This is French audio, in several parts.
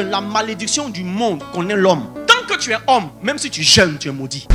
La malédiction du monde connaît l'homme. Tant que tu es homme, même si tu jeûnes, tu es maudit.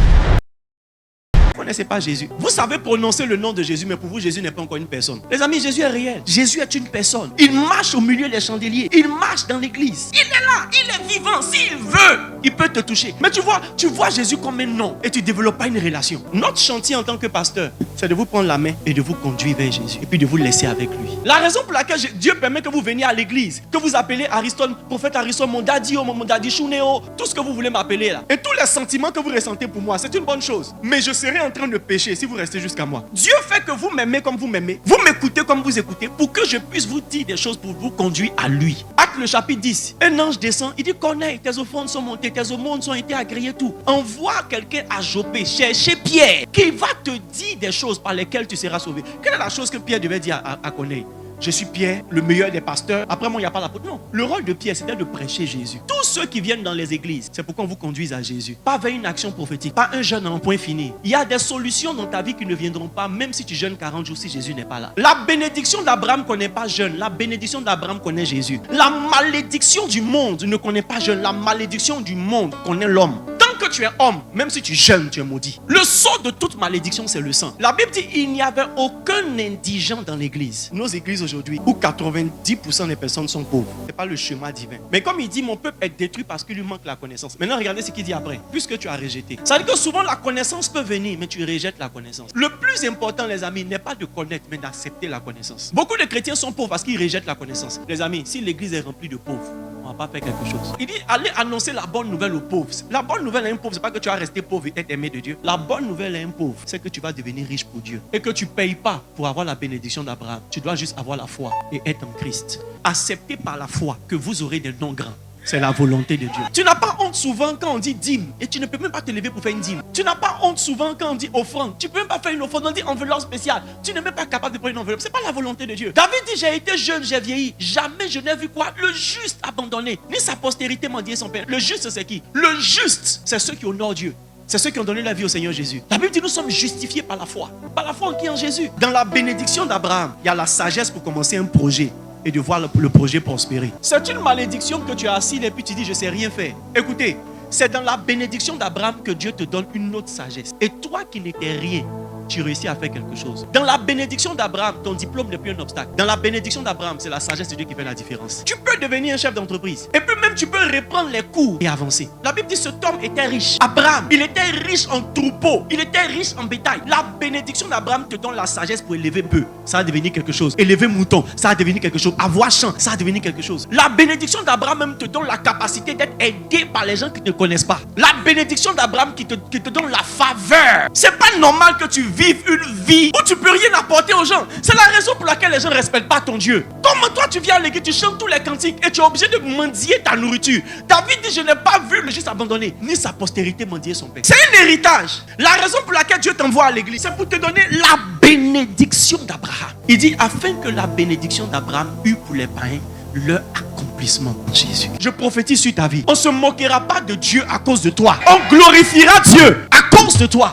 Vous ne connaissez pas Jésus. Vous savez prononcer le nom de Jésus, mais pour vous, Jésus n'est pas encore une personne. Les amis, Jésus est réel. Jésus est une personne. Il marche au milieu des chandeliers. Il marche dans l'église. Il est là. Il est vivant. S'il veut, il peut te toucher. Mais tu vois Jésus comme un nom et tu ne développes pas une relation. Notre chantier en tant que pasteur, c'est de vous prendre la main et de vous conduire vers Jésus. Et puis de vous laisser avec lui. La raison pour laquelle Dieu permet que vous veniez à l'église, que vous appelez Ariston, prophète Ariston, mon daddy, mon daddy Chounéo, tout ce que vous voulez m'appeler là. Et tous les sentiments que vous ressentez pour moi, c'est une bonne chose. Mais je serai en train de pécher si vous restez jusqu'à moi. Dieu fait que vous m'aimez comme vous m'aimez. Vous m'écoutez comme vous écoutez pour que je puisse vous dire des choses pour vous conduire à lui. Acte le chapitre 10. Un ange descend, il dit Corneille, tes offrandes sont montées, tes aumônes ont été agréées, tout. Envoie quelqu'un à Jopé, chercher Pierre, qui va te dire des choses par lesquelles tu seras sauvé. Quelle est la chose que Pierre devait dire à Corneille? Je suis Pierre, le meilleur des pasteurs. Après moi, il n'y a pas l'apôtre. Non, le rôle de Pierre, c'était de prêcher Jésus. Tous ceux qui viennent dans les églises, c'est pourquoi on vous conduise à Jésus. Pas vers une action prophétique, pas un jeûne en point fini. Il y a des solutions dans ta vie qui ne viendront pas, même si tu jeûnes 40 jours, si Jésus n'est pas là. La bénédiction d'Abraham ne connaît pas jeûne. La bénédiction d'Abraham connaît Jésus. La malédiction du monde ne connaît pas jeûne. La malédiction du monde connaît l'homme. Que tu es homme, même si tu jeûnes, tu es maudit. Le sceau de toute malédiction, c'est le sang. La Bible dit il n'y avait aucun indigent dans l'église. Nos églises aujourd'hui, où 90% des personnes sont pauvres, c'est pas le chemin divin. Mais comme il dit, mon peuple est détruit parce qu'il lui manque la connaissance. Maintenant, regardez ce qu'il dit après. Puisque tu as rejeté. Ça veut dire que souvent la connaissance peut venir, mais tu rejettes la connaissance. Le plus important, les amis, n'est pas de connaître, mais d'accepter la connaissance. Beaucoup de chrétiens sont pauvres parce qu'ils rejettent la connaissance. Les amis, si l'église est remplie de pauvres, on va pas faire quelque chose. Il dit allez annoncer la bonne nouvelle aux pauvres. La bonne nouvelle à un pauvre, c'est pas que tu vas rester pauvre et être aimé de Dieu. La bonne nouvelle à un pauvre, c'est que tu vas devenir riche pour Dieu et que tu payes pas pour avoir la bénédiction d'Abraham. Tu dois juste avoir la foi et être en Christ. Accepter par la foi que vous aurez des noms grands. C'est la volonté de Dieu. Tu n'as pas honte souvent quand on dit dîme et tu ne peux même pas te lever pour faire une dîme. Tu n'as pas honte souvent quand on dit offrande. Tu ne peux même pas faire une offrande. On dit enveloppe spéciale. Tu n'es même pas capable de prendre une enveloppe. Ce n'est pas la volonté de Dieu. David dit j'ai été jeune, j'ai vieilli. Jamais je n'ai vu quoi? Le juste abandonné. Ni sa postérité mendier son père. Le juste c'est qui? Le juste c'est ceux qui honorent Dieu. C'est ceux qui ont donné la vie au Seigneur Jésus. La Bible dit nous sommes justifiés par la foi. Par la foi en qui? En Jésus. Dans la bénédiction d'Abraham, il y a la sagesse pour commencer un projet et de voir le projet prospérer. C'est une malédiction que tu as assis et puis tu dis je ne sais rien faire. Écoutez, c'est dans la bénédiction d'Abraham que Dieu te donne une autre sagesse. Et toi qui n'étais rien, tu réussis à faire quelque chose. Dans la bénédiction d'Abraham, ton diplôme n'est plus un obstacle. Dans la bénédiction d'Abraham, c'est la sagesse de Dieu qui fait la différence. Tu peux devenir un chef d'entreprise. Et puis même tu peux reprendre les cours et avancer. La Bible dit cet homme était riche. Abraham, il était riche en troupeaux. Il était riche en bétail. La bénédiction d'Abraham te donne la sagesse pour élever bœuf. Ça va devenir quelque chose. Élever mouton, ça va devenir quelque chose. Avoir champ, ça va devenir quelque chose. La bénédiction d'Abraham même te donne la capacité d'être aidé par les gens qui ne te connaissent pas. La bénédiction d'Abraham qui te donne la faveur. C'est pas normal que tu vives une vie où tu peux rien apporter aux gens. C'est la raison pour laquelle les gens ne respectent pas ton Dieu. Comme toi tu viens à l'église, tu chantes tous les cantiques et tu es obligé de mendier ta nourriture. David dit je n'ai pas vu le juste abandonné, ni sa postérité mendier son père. C'est un héritage. La raison pour laquelle Dieu t'envoie à l'église, c'est pour te donner la bénédiction d'Abraham. Il dit afin que la bénédiction d'Abraham eût pour les païens leur accomplissement en Jésus. Je prophétise sur ta vie. On ne se moquera pas de Dieu à cause de toi. On glorifiera Dieu à cause de toi.